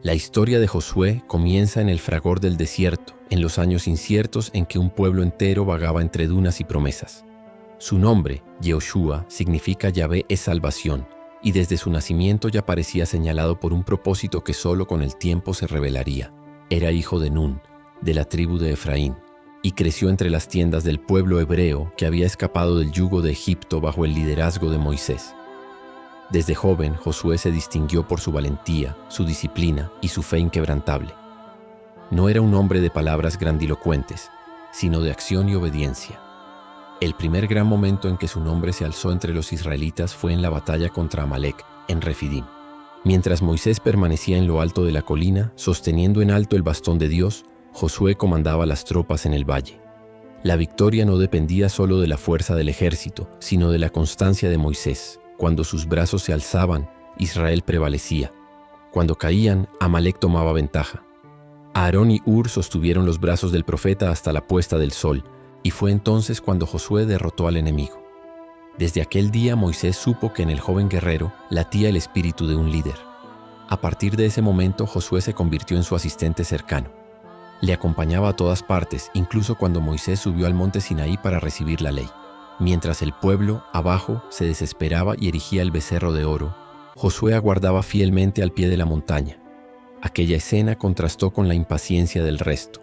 La historia de Josué comienza en el fragor del desierto, en los años inciertos en que un pueblo entero vagaba entre dunas y promesas. Su nombre, Yehoshua, significa Yahvé es salvación, y desde su nacimiento ya parecía señalado por un propósito que solo con el tiempo se revelaría. Era hijo de Nun, de la tribu de Efraín, y creció entre las tiendas del pueblo hebreo que había escapado del yugo de Egipto bajo el liderazgo de Moisés. Desde joven, Josué se distinguió por su valentía, su disciplina y su fe inquebrantable. No era un hombre de palabras grandilocuentes, sino de acción y obediencia. El primer gran momento en que su nombre se alzó entre los israelitas fue en la batalla contra Amalek, en Refidim. Mientras Moisés permanecía en lo alto de la colina, sosteniendo en alto el bastón de Dios, Josué comandaba las tropas en el valle. La victoria no dependía solo de la fuerza del ejército, sino de la constancia de Moisés. Cuando sus brazos se alzaban, Israel prevalecía. Cuando caían, Amalek tomaba ventaja. Aarón y Hur sostuvieron los brazos del profeta hasta la puesta del sol, y fue entonces cuando Josué derrotó al enemigo. Desde aquel día Moisés supo que en el joven guerrero latía el espíritu de un líder. A partir de ese momento, Josué se convirtió en su asistente cercano. Le acompañaba a todas partes, incluso cuando Moisés subió al monte Sinaí para recibir la ley. Mientras el pueblo, abajo, se desesperaba y erigía el becerro de oro, Josué aguardaba fielmente al pie de la montaña. Aquella escena contrastó con la impaciencia del resto.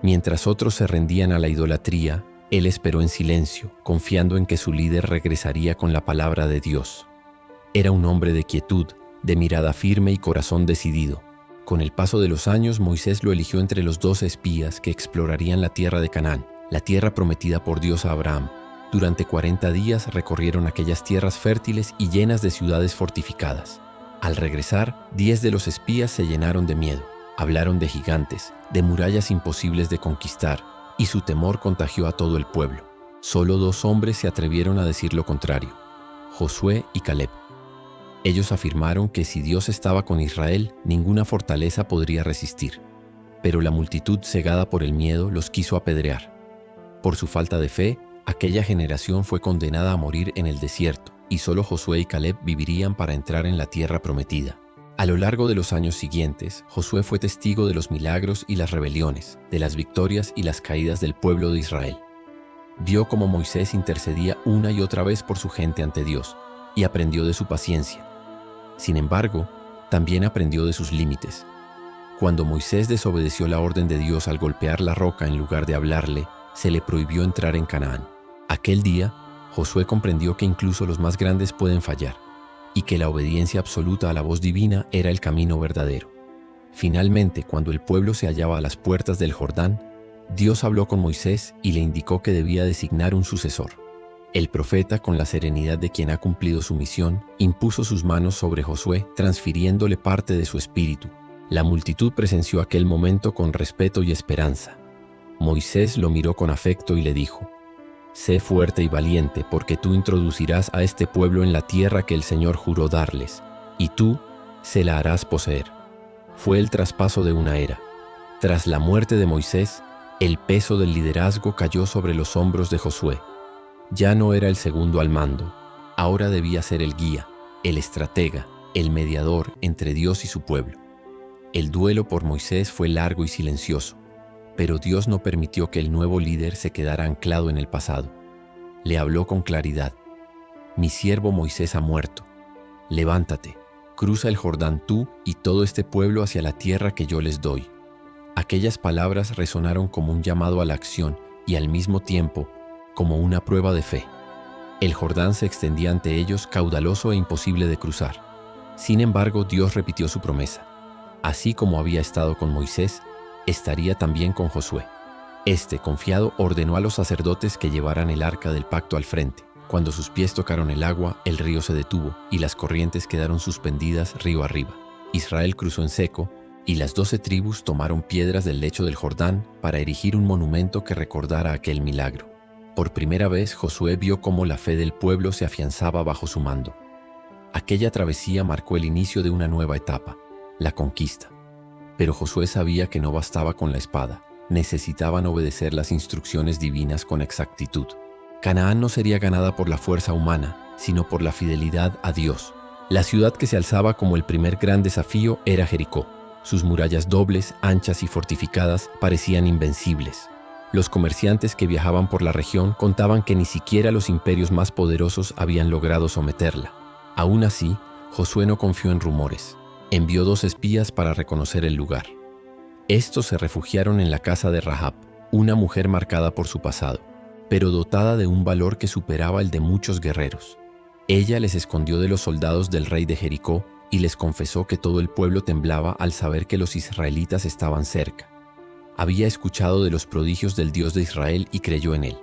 Mientras otros se rendían a la idolatría, él esperó en silencio, confiando en que su líder regresaría con la palabra de Dios. Era un hombre de quietud, de mirada firme y corazón decidido. Con el paso de los años, Moisés lo eligió entre los 12 espías que explorarían la tierra de Canaán, la tierra prometida por Dios a Abraham. Durante 40 días recorrieron aquellas tierras fértiles y llenas de ciudades fortificadas. Al regresar, 10 de los espías se llenaron de miedo. Hablaron de gigantes, de murallas imposibles de conquistar, y su temor contagió a todo el pueblo. Solo 2 hombres se atrevieron a decir lo contrario: Josué y Caleb. Ellos afirmaron que si Dios estaba con Israel, ninguna fortaleza podría resistir. Pero la multitud, cegada por el miedo, los quiso apedrear. Por su falta de fe, aquella generación fue condenada a morir en el desierto, y solo Josué y Caleb vivirían para entrar en la tierra prometida. A lo largo de los años siguientes, Josué fue testigo de los milagros y las rebeliones, de las victorias y las caídas del pueblo de Israel. Vio cómo Moisés intercedía una y otra vez por su gente ante Dios, y aprendió de su paciencia. Sin embargo, también aprendió de sus límites. Cuando Moisés desobedeció la orden de Dios al golpear la roca en lugar de hablarle, se le prohibió entrar en Canaán. Aquel día, Josué comprendió que incluso los más grandes pueden fallar, y que la obediencia absoluta a la voz divina era el camino verdadero. Finalmente, cuando el pueblo se hallaba a las puertas del Jordán, Dios habló con Moisés y le indicó que debía designar un sucesor. El profeta, con la serenidad de quien ha cumplido su misión, impuso sus manos sobre Josué, transfiriéndole parte de su espíritu. La multitud presenció aquel momento con respeto y esperanza. Moisés lo miró con afecto y le dijo: «Sé fuerte y valiente, porque tú introducirás a este pueblo en la tierra que el Señor juró darles, y tú se la harás poseer». Fue el traspaso de una era. Tras la muerte de Moisés, el peso del liderazgo cayó sobre los hombros de Josué. Ya no era el segundo al mando, ahora debía ser el guía, el estratega, el mediador entre Dios y su pueblo. El duelo por Moisés fue largo y silencioso, pero Dios no permitió que el nuevo líder se quedara anclado en el pasado. Le habló con claridad: «Mi siervo Moisés ha muerto. Levántate, cruza el Jordán tú y todo este pueblo hacia la tierra que yo les doy». Aquellas palabras resonaron como un llamado a la acción y al mismo tiempo como una prueba de fe. El Jordán se extendía ante ellos, caudaloso e imposible de cruzar. Sin embargo, Dios repitió su promesa. Así como había estado con Moisés, estaría también con Josué. Este, confiado, ordenó a los sacerdotes que llevaran el arca del pacto al frente. Cuando sus pies tocaron el agua, el río se detuvo y las corrientes quedaron suspendidas río arriba. Israel cruzó en seco, y las 12 tribus tomaron piedras del lecho del Jordán para erigir un monumento que recordara aquel milagro. Por primera vez, Josué vio cómo la fe del pueblo se afianzaba bajo su mando. Aquella travesía marcó el inicio de una nueva etapa, la conquista. Pero Josué sabía que no bastaba con la espada, necesitaban obedecer las instrucciones divinas con exactitud. Canaán no sería ganada por la fuerza humana, sino por la fidelidad a Dios. La ciudad que se alzaba como el primer gran desafío era Jericó. Sus murallas dobles, anchas y fortificadas parecían invencibles. Los comerciantes que viajaban por la región contaban que ni siquiera los imperios más poderosos habían logrado someterla. Aún así, Josué no confió en rumores. Envió 2 espías para reconocer el lugar. Estos se refugiaron en la casa de Rahab, una mujer marcada por su pasado, pero dotada de un valor que superaba el de muchos guerreros. Ella les escondió de los soldados del rey de Jericó y les confesó que todo el pueblo temblaba al saber que los israelitas estaban cerca. Había escuchado de los prodigios del Dios de Israel y creyó en él.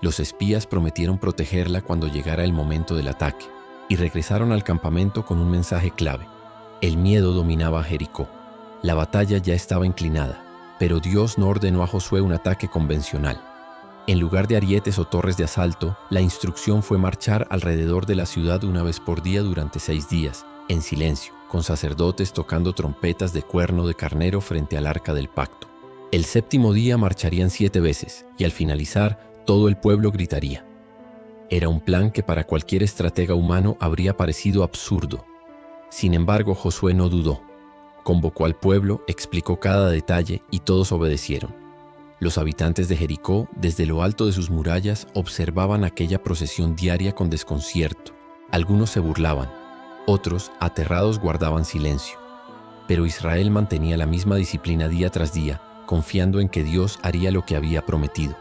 Los espías prometieron protegerla cuando llegara el momento del ataque, y regresaron al campamento con un mensaje clave. El miedo dominaba a Jericó. La batalla ya estaba inclinada, pero Dios no ordenó a Josué un ataque convencional. En lugar de arietes o torres de asalto, la instrucción fue marchar alrededor de la ciudad una vez por día durante 6 días, en silencio, con sacerdotes tocando trompetas de cuerno de carnero frente al arca del pacto. El 7º día marcharían 7 veces, y al finalizar, todo el pueblo gritaría. Era un plan que para cualquier estratega humano habría parecido absurdo. Sin embargo, Josué no dudó. Convocó al pueblo, explicó cada detalle y todos obedecieron. Los habitantes de Jericó, desde lo alto de sus murallas, observaban aquella procesión diaria con desconcierto. Algunos se burlaban, otros, aterrados, guardaban silencio. Pero Israel mantenía la misma disciplina día tras día, confiando en que Dios haría lo que había prometido.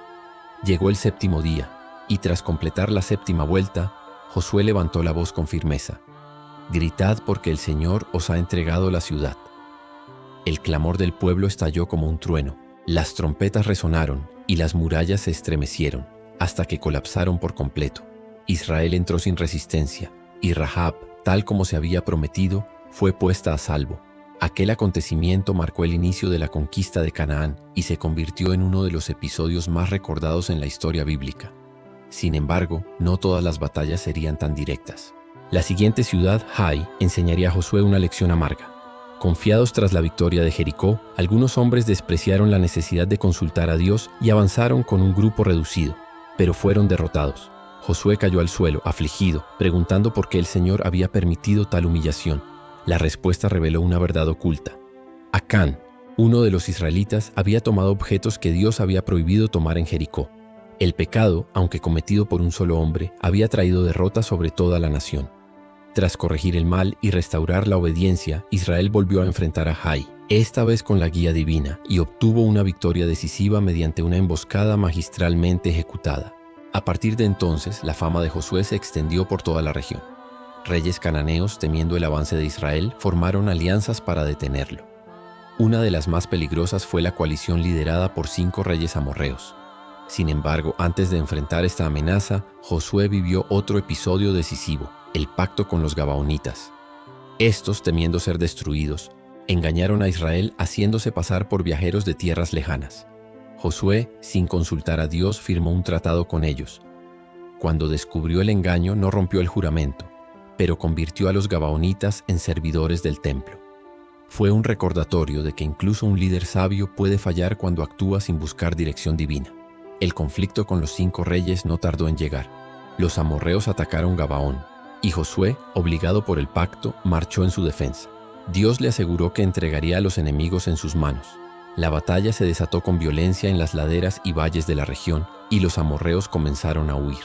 Llegó el 7º día, y tras completar la 7ª vuelta, Josué levantó la voz con firmeza. «Gritad porque el Señor os ha entregado la ciudad». El clamor del pueblo estalló como un trueno. Las trompetas resonaron y las murallas se estremecieron, hasta que colapsaron por completo. Israel entró sin resistencia, y Rahab, tal como se había prometido, fue puesta a salvo. Aquel acontecimiento marcó el inicio de la conquista de Canaán y se convirtió en uno de los episodios más recordados en la historia bíblica. Sin embargo, no todas las batallas serían tan directas. La siguiente ciudad, Hai, enseñaría a Josué una lección amarga. Confiados tras la victoria de Jericó, algunos hombres despreciaron la necesidad de consultar a Dios y avanzaron con un grupo reducido, pero fueron derrotados. Josué cayó al suelo, afligido, preguntando por qué el Señor había permitido tal humillación. La respuesta reveló una verdad oculta. Acán, uno de los israelitas, había tomado objetos que Dios había prohibido tomar en Jericó. El pecado, aunque cometido por un solo hombre, había traído derrota sobre toda la nación. Tras corregir el mal y restaurar la obediencia, Israel volvió a enfrentar a Hai, esta vez con la guía divina, y obtuvo una victoria decisiva mediante una emboscada magistralmente ejecutada. A partir de entonces, la fama de Josué se extendió por toda la región. Reyes cananeos, temiendo el avance de Israel, formaron alianzas para detenerlo. Una de las más peligrosas fue la coalición liderada por 5 reyes amorreos. Sin embargo, antes de enfrentar esta amenaza, Josué vivió otro episodio decisivo, el pacto con los gabaonitas. Estos, temiendo ser destruidos, engañaron a Israel haciéndose pasar por viajeros de tierras lejanas. Josué, sin consultar a Dios, firmó un tratado con ellos. Cuando descubrió el engaño, no rompió el juramento, pero convirtió a los gabaonitas en servidores del templo. Fue un recordatorio de que incluso un líder sabio puede fallar cuando actúa sin buscar dirección divina. El conflicto con los 5 reyes no tardó en llegar. Los amorreos atacaron Gabaón, y Josué, obligado por el pacto, marchó en su defensa. Dios le aseguró que entregaría a los enemigos en sus manos. La batalla se desató con violencia en las laderas y valles de la región, y los amorreos comenzaron a huir.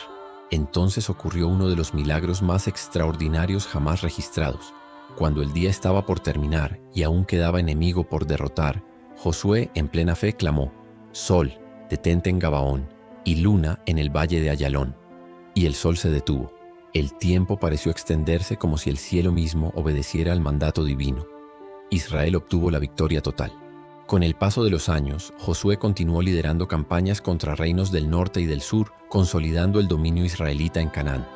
Entonces ocurrió uno de los milagros más extraordinarios jamás registrados. Cuando el día estaba por terminar y aún quedaba enemigo por derrotar, Josué, en plena fe, clamó: «Sol, detente en Gabaón, y luna en el valle de Ayalón». Y el sol se detuvo. El tiempo pareció extenderse como si el cielo mismo obedeciera al mandato divino. Israel obtuvo la victoria total. Con el paso de los años, Josué continuó liderando campañas contra reinos del norte y del sur, consolidando el dominio israelita en Canaán.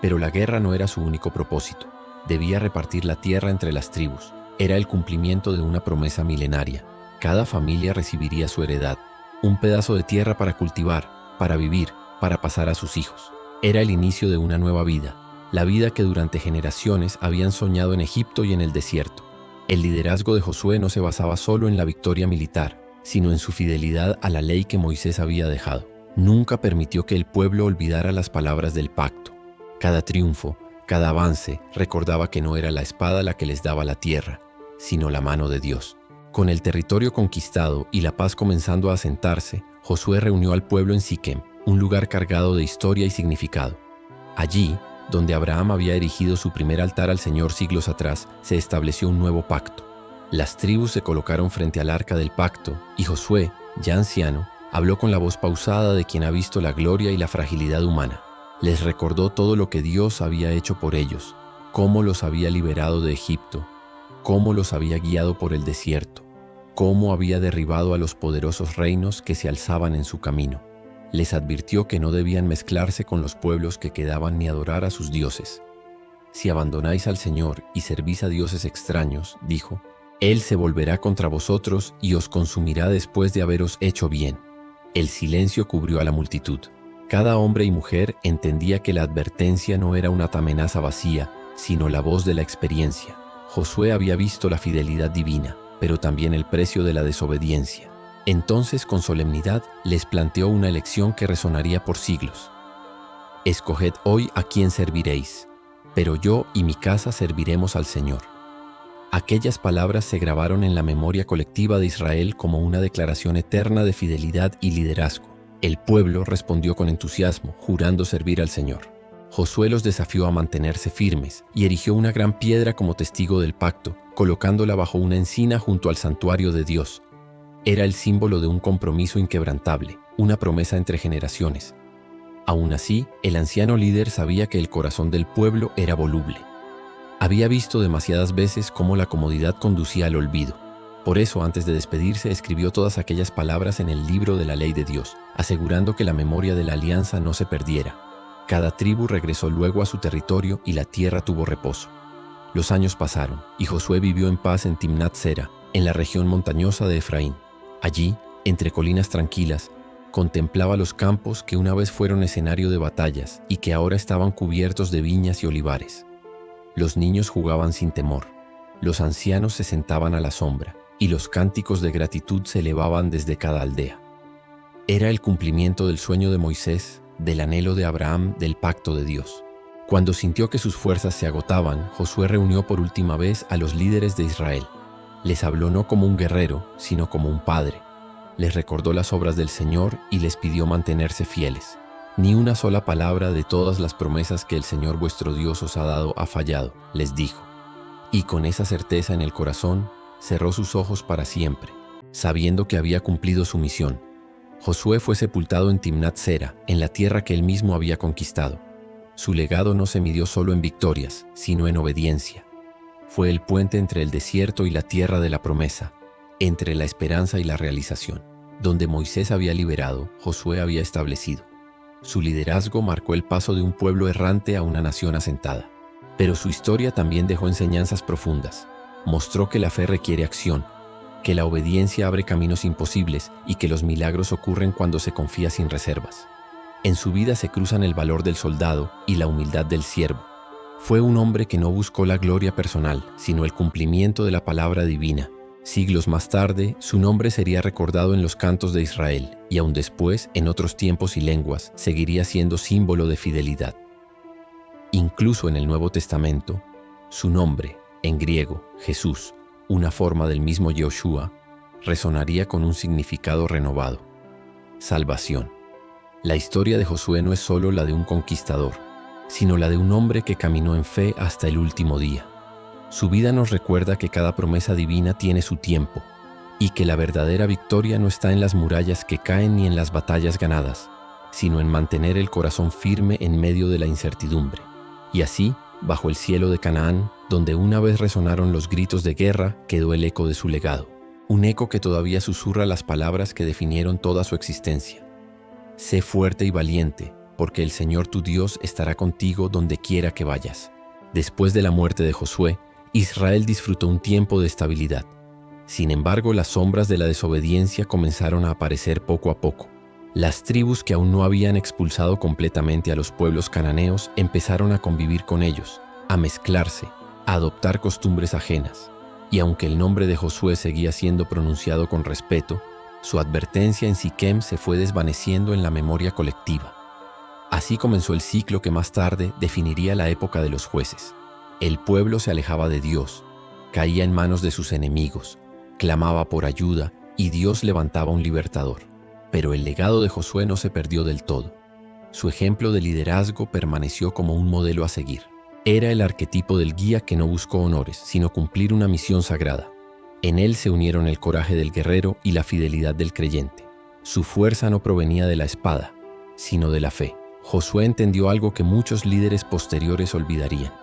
Pero la guerra no era su único propósito. Debía repartir la tierra entre las tribus. Era el cumplimiento de una promesa milenaria. Cada familia recibiría su heredad, un pedazo de tierra para cultivar, para vivir, para pasar a sus hijos. Era el inicio de una nueva vida, la vida que durante generaciones habían soñado en Egipto y en el desierto. El liderazgo de Josué no se basaba solo en la victoria militar, sino en su fidelidad a la ley que Moisés había dejado. Nunca permitió que el pueblo olvidara las palabras del pacto. Cada triunfo, cada avance, recordaba que no era la espada la que les daba la tierra, sino la mano de Dios. Con el territorio conquistado y la paz comenzando a asentarse, Josué reunió al pueblo en Siquem, un lugar cargado de historia y significado. Allí, donde Abraham había erigido su primer altar al Señor siglos atrás, se estableció un nuevo pacto. Las tribus se colocaron frente al arca del pacto y Josué, ya anciano, habló con la voz pausada de quien ha visto la gloria y la fragilidad humana. Les recordó todo lo que Dios había hecho por ellos, cómo los había liberado de Egipto, cómo los había guiado por el desierto, cómo había derribado a los poderosos reinos que se alzaban en su camino. Les advirtió que no debían mezclarse con los pueblos que quedaban ni adorar a sus dioses. Si abandonáis al Señor y servís a dioses extraños, dijo, Él se volverá contra vosotros y os consumirá después de haberos hecho bien. El silencio cubrió a la multitud. Cada hombre y mujer entendía que la advertencia no era una amenaza vacía, sino la voz de la experiencia. Josué había visto la fidelidad divina, pero también el precio de la desobediencia. Entonces, con solemnidad, les planteó una elección que resonaría por siglos. Escoged hoy a quién serviréis, pero yo y mi casa serviremos al Señor. Aquellas palabras se grabaron en la memoria colectiva de Israel como una declaración eterna de fidelidad y liderazgo. El pueblo respondió con entusiasmo, jurando servir al Señor. Josué los desafió a mantenerse firmes y erigió una gran piedra como testigo del pacto, colocándola bajo una encina junto al santuario de Dios. Era el símbolo de un compromiso inquebrantable, una promesa entre generaciones. Aún así, el anciano líder sabía que el corazón del pueblo era voluble. Había visto demasiadas veces cómo la comodidad conducía al olvido. Por eso, antes de despedirse, escribió todas aquellas palabras en el libro de la ley de Dios, asegurando que la memoria de la alianza no se perdiera. Cada tribu regresó luego a su territorio y la tierra tuvo reposo. Los años pasaron y Josué vivió en paz en Timnat Sera, en la región montañosa de Efraín. Allí, entre colinas tranquilas, contemplaba los campos que una vez fueron escenario de batallas y que ahora estaban cubiertos de viñas y olivares. Los niños jugaban sin temor, los ancianos se sentaban a la sombra y los cánticos de gratitud se elevaban desde cada aldea. Era el cumplimiento del sueño de Moisés, del anhelo de Abraham, del pacto de Dios. Cuando sintió que sus fuerzas se agotaban, Josué reunió por última vez a los líderes de Israel. Les habló no como un guerrero, sino como un padre. Les recordó las obras del Señor y les pidió mantenerse fieles. Ni una sola palabra de todas las promesas que el Señor vuestro Dios os ha dado ha fallado, les dijo. Y con esa certeza en el corazón, cerró sus ojos para siempre, sabiendo que había cumplido su misión. Josué fue sepultado en Timnat Sera, en la tierra que él mismo había conquistado. Su legado no se midió solo en victorias, sino en obediencia. Fue el puente entre el desierto y la tierra de la promesa, entre la esperanza y la realización. Donde Moisés había liberado, Josué había establecido. Su liderazgo marcó el paso de un pueblo errante a una nación asentada. Pero su historia también dejó enseñanzas profundas. Mostró que la fe requiere acción, que la obediencia abre caminos imposibles y que los milagros ocurren cuando se confía sin reservas. En su vida se cruzan el valor del soldado y la humildad del siervo. Fue un hombre que no buscó la gloria personal, sino el cumplimiento de la palabra divina. Siglos más tarde, su nombre sería recordado en los cantos de Israel y aún después, en otros tiempos y lenguas, seguiría siendo símbolo de fidelidad. Incluso en el Nuevo Testamento, su nombre, en griego, Jesús, una forma del mismo Yehoshua, resonaría con un significado renovado: salvación. La historia de Josué no es solo la de un conquistador, sino la de un hombre que caminó en fe hasta el último día. Su vida nos recuerda que cada promesa divina tiene su tiempo y que la verdadera victoria no está en las murallas que caen ni en las batallas ganadas, sino en mantener el corazón firme en medio de la incertidumbre. Y así, bajo el cielo de Canaán, donde una vez resonaron los gritos de guerra, quedó el eco de su legado, un eco que todavía susurra las palabras que definieron toda su existencia. Sé fuerte y valiente, porque el Señor tu Dios estará contigo donde quiera que vayas. Después de la muerte de Josué, Israel disfrutó un tiempo de estabilidad. Sin embargo, las sombras de la desobediencia comenzaron a aparecer poco a poco. Las tribus que aún no habían expulsado completamente a los pueblos cananeos empezaron a convivir con ellos, a mezclarse, a adoptar costumbres ajenas. Y aunque el nombre de Josué seguía siendo pronunciado con respeto, su advertencia en Siquem se fue desvaneciendo en la memoria colectiva. Así comenzó el ciclo que más tarde definiría la época de los jueces. El pueblo se alejaba de Dios, caía en manos de sus enemigos, clamaba por ayuda y Dios levantaba un libertador. Pero el legado de Josué no se perdió del todo. Su ejemplo de liderazgo permaneció como un modelo a seguir. Era el arquetipo del guía que no buscó honores, sino cumplir una misión sagrada. En él se unieron el coraje del guerrero y la fidelidad del creyente. Su fuerza no provenía de la espada, sino de la fe. Josué entendió algo que muchos líderes posteriores olvidarían: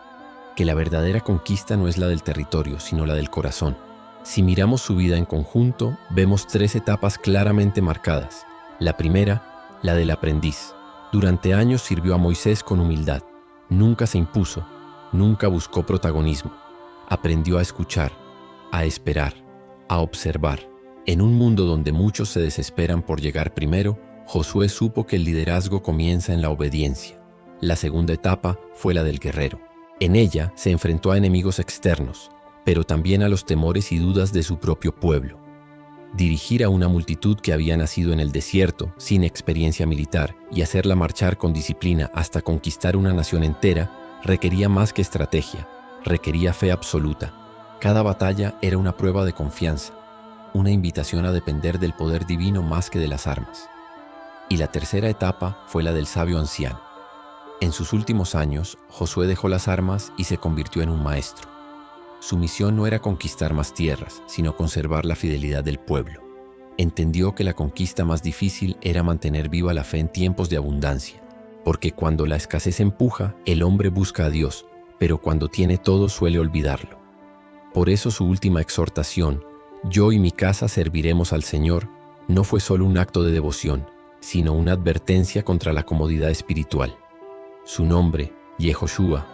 que la verdadera conquista no es la del territorio, sino la del corazón. Si miramos su vida en conjunto, vemos 3 etapas claramente marcadas. La primera, la del aprendiz. Durante años sirvió a Moisés con humildad. Nunca se impuso, nunca buscó protagonismo. Aprendió a escuchar, a esperar, a observar. En un mundo donde muchos se desesperan por llegar primero, Josué supo que el liderazgo comienza en la obediencia. La segunda etapa fue la del guerrero. En ella se enfrentó a enemigos externos, pero también a los temores y dudas de su propio pueblo. Dirigir a una multitud que había nacido en el desierto, sin experiencia militar, y hacerla marchar con disciplina hasta conquistar una nación entera, requería más que estrategia, requería fe absoluta. Cada batalla era una prueba de confianza, una invitación a depender del poder divino más que de las armas. Y la tercera etapa fue la del sabio anciano. En sus últimos años, Josué dejó las armas y se convirtió en un maestro. Su misión no era conquistar más tierras, sino conservar la fidelidad del pueblo. Entendió que la conquista más difícil era mantener viva la fe en tiempos de abundancia, porque cuando la escasez empuja, el hombre busca a Dios, pero cuando tiene todo suele olvidarlo. Por eso su última exhortación, «Yo y mi casa serviremos al Señor», no fue solo un acto de devoción, sino una advertencia contra la comodidad espiritual. Su nombre, Yehoshua,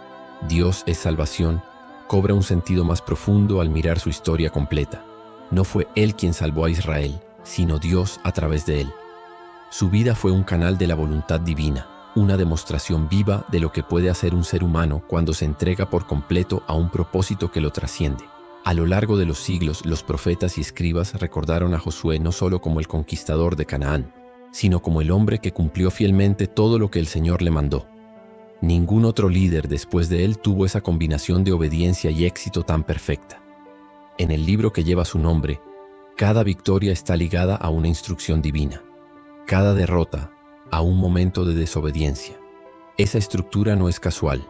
Dios es salvación, cobra un sentido más profundo al mirar su historia completa. No fue él quien salvó a Israel, sino Dios a través de él. Su vida fue un canal de la voluntad divina, una demostración viva de lo que puede hacer un ser humano cuando se entrega por completo a un propósito que lo trasciende. A lo largo de los siglos, los profetas y escribas recordaron a Josué no solo como el conquistador de Canaán, sino como el hombre que cumplió fielmente todo lo que el Señor le mandó. Ningún otro líder después de él tuvo esa combinación de obediencia y éxito tan perfecta. En el libro que lleva su nombre, cada victoria está ligada a una instrucción divina, cada derrota a un momento de desobediencia. Esa estructura no es casual.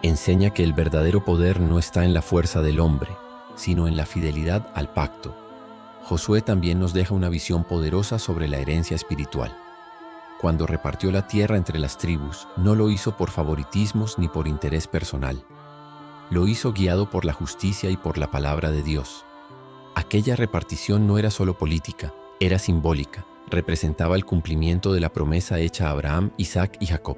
Enseña que el verdadero poder no está en la fuerza del hombre, sino en la fidelidad al pacto. Josué también nos deja una visión poderosa sobre la herencia espiritual. Cuando repartió la tierra entre las tribus, no lo hizo por favoritismos ni por interés personal. Lo hizo guiado por la justicia y por la palabra de Dios. Aquella repartición no era solo política, era simbólica, representaba el cumplimiento de la promesa hecha a Abraham, Isaac y Jacob.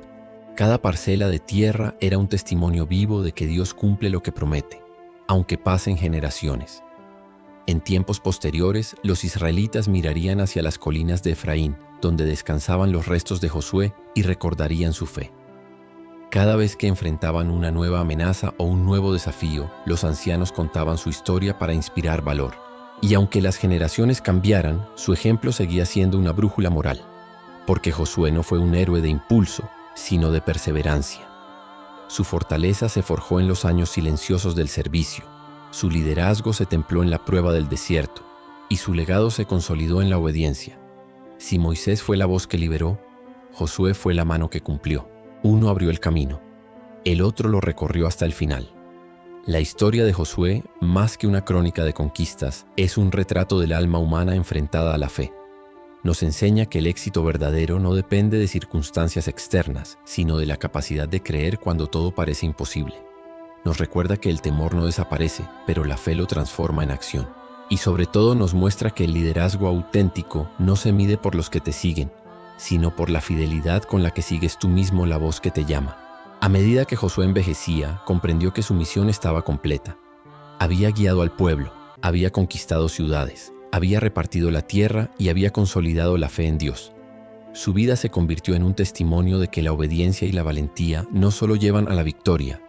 Cada parcela de tierra era un testimonio vivo de que Dios cumple lo que promete, aunque pasen generaciones. En tiempos posteriores, los israelitas mirarían hacia las colinas de Efraín, donde descansaban los restos de Josué, y recordarían su fe. Cada vez que enfrentaban una nueva amenaza o un nuevo desafío, los ancianos contaban su historia para inspirar valor. Y aunque las generaciones cambiaran, su ejemplo seguía siendo una brújula moral, porque Josué no fue un héroe de impulso, sino de perseverancia. Su fortaleza se forjó en los años silenciosos del servicio, su liderazgo se templó en la prueba del desierto, y su legado se consolidó en la obediencia. Si Moisés fue la voz que liberó, Josué fue la mano que cumplió. Uno abrió el camino, el otro lo recorrió hasta el final. La historia de Josué, más que una crónica de conquistas, es un retrato del alma humana enfrentada a la fe. Nos enseña que el éxito verdadero no depende de circunstancias externas, sino de la capacidad de creer cuando todo parece imposible. Nos recuerda que el temor no desaparece, pero la fe lo transforma en acción. Y sobre todo nos muestra que el liderazgo auténtico no se mide por los que te siguen, sino por la fidelidad con la que sigues tú mismo la voz que te llama. A medida que Josué envejecía, comprendió que su misión estaba completa. Había guiado al pueblo, había conquistado ciudades, había repartido la tierra y había consolidado la fe en Dios. Su vida se convirtió en un testimonio de que la obediencia y la valentía no solo llevan a la victoria,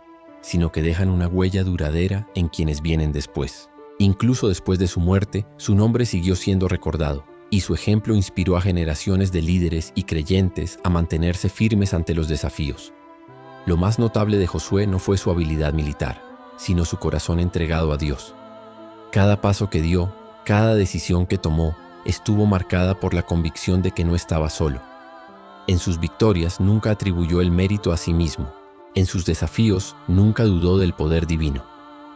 sino que dejan una huella duradera en quienes vienen después. Incluso después de su muerte, su nombre siguió siendo recordado, y su ejemplo inspiró a generaciones de líderes y creyentes a mantenerse firmes ante los desafíos. Lo más notable de Josué no fue su habilidad militar, sino su corazón entregado a Dios. Cada paso que dio, Cada decisión que tomó estuvo marcada por la convicción de que no estaba solo. En sus victorias nunca atribuyó el mérito a sí mismo. En sus desafíos nunca dudó del poder divino.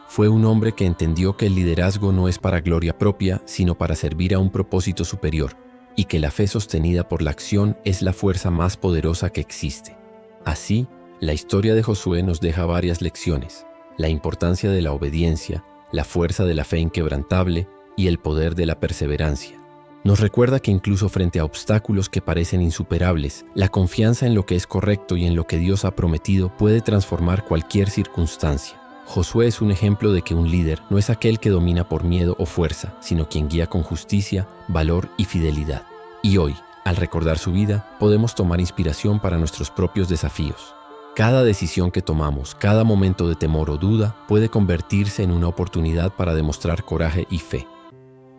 Fue un hombre que entendió que el liderazgo no es para gloria propia, sino para servir a un propósito superior, y que la fe sostenida por la acción es la fuerza más poderosa que existe. Así, la historia de Josué nos deja varias lecciones: la importancia de la obediencia, la fuerza de la fe inquebrantable y el poder de la perseverancia. Nos recuerda que incluso frente a obstáculos que parecen insuperables, la confianza en lo que es correcto y en lo que Dios ha prometido puede transformar cualquier circunstancia. Josué es un ejemplo de que un líder no es aquel que domina por miedo o fuerza, sino quien guía con justicia, valor y fidelidad. Y hoy, al recordar su vida, podemos tomar inspiración para nuestros propios desafíos. Cada decisión que tomamos, cada momento de temor o duda, puede convertirse en una oportunidad para demostrar coraje y fe.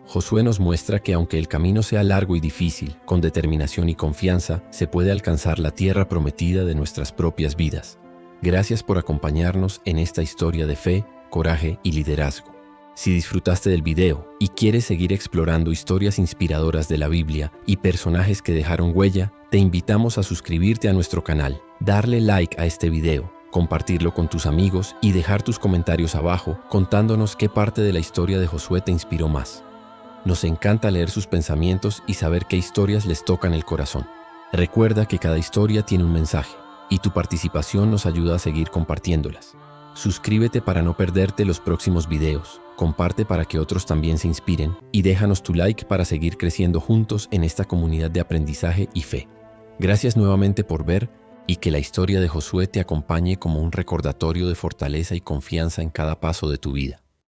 Josué nos muestra que aunque el camino sea largo y difícil, con determinación y confianza, se puede alcanzar la tierra prometida de nuestras propias vidas. Gracias por acompañarnos en esta historia de fe, coraje y liderazgo. Si disfrutaste del video y quieres seguir explorando historias inspiradoras de la Biblia y personajes que dejaron huella, te invitamos a suscribirte a nuestro canal, darle like a este video, compartirlo con tus amigos y dejar tus comentarios abajo contándonos qué parte de la historia de Josué te inspiró más. Nos encanta leer sus pensamientos y saber qué historias les tocan el corazón. Recuerda que cada historia tiene un mensaje y tu participación nos ayuda a seguir compartiéndolas. Suscríbete para no perderte los próximos videos, comparte para que otros también se inspiren y déjanos tu like para seguir creciendo juntos en esta comunidad de aprendizaje y fe. Gracias nuevamente por ver y que la historia de Josué te acompañe como un recordatorio de fortaleza y confianza en cada paso de tu vida.